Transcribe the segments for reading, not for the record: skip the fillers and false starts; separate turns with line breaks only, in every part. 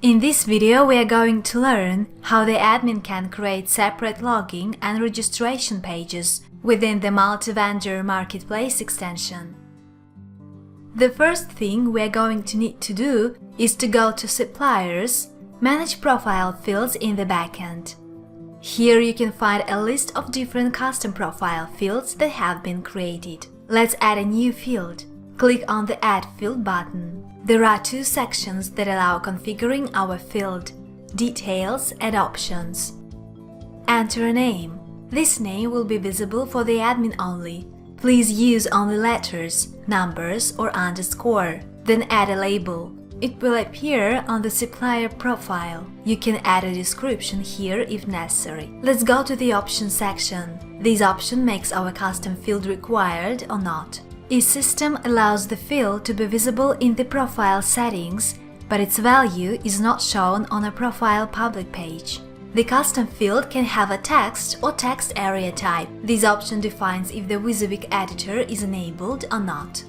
In this video, we are going to learn how the admin can create separate login and registration pages within the multi-vendor marketplace extension. The first thing we are going to need to do is to go to Suppliers, Manage Profile Fields in the backend. Here you can find a list of different custom profile fields that have been created. Let's add a new field. Click on the Add Field button. There are two sections that allow configuring our field: Details and Options. Enter a name. This name will be visible for the admin only. Please use only letters, numbers or underscore. Then add a label. It will appear on the supplier profile. You can add a description here if necessary. Let's go to the Options section. This option makes our custom field required or not. Each system allows the field to be visible in the profile settings, but its value is not shown on a profile public page. The custom field can have a text or text area type. This option defines if the WYSIWYG editor is enabled or not.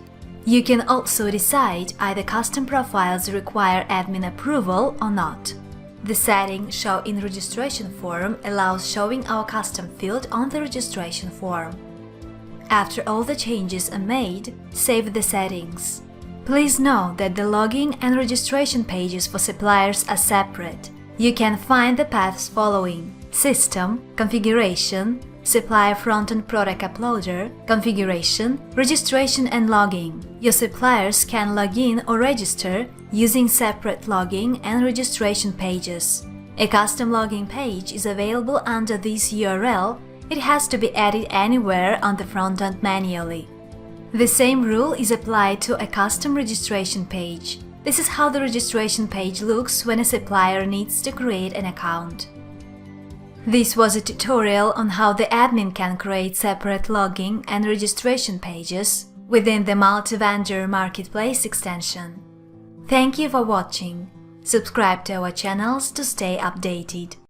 You can also decide either custom profiles require admin approval or not. The setting Show in Registration Form allows showing our custom field on the registration form. After all the changes are made, save the settings. Please know that the login and registration pages for suppliers are separate. You can find the paths following: System, Configuration, Supplier Frontend Product Uploader, Configuration, Registration and Login. Your suppliers can log in or register using separate login and registration pages. A custom login page is available under this URL. It has to be added anywhere on the frontend manually. The same rule is applied to a custom registration page. This is how the registration page looks when a supplier needs to create an account. This was a tutorial on how the admin can create separate login and registration pages within the multi-vendor marketplace extension. Thank you for watching. Subscribe to our channels to stay updated.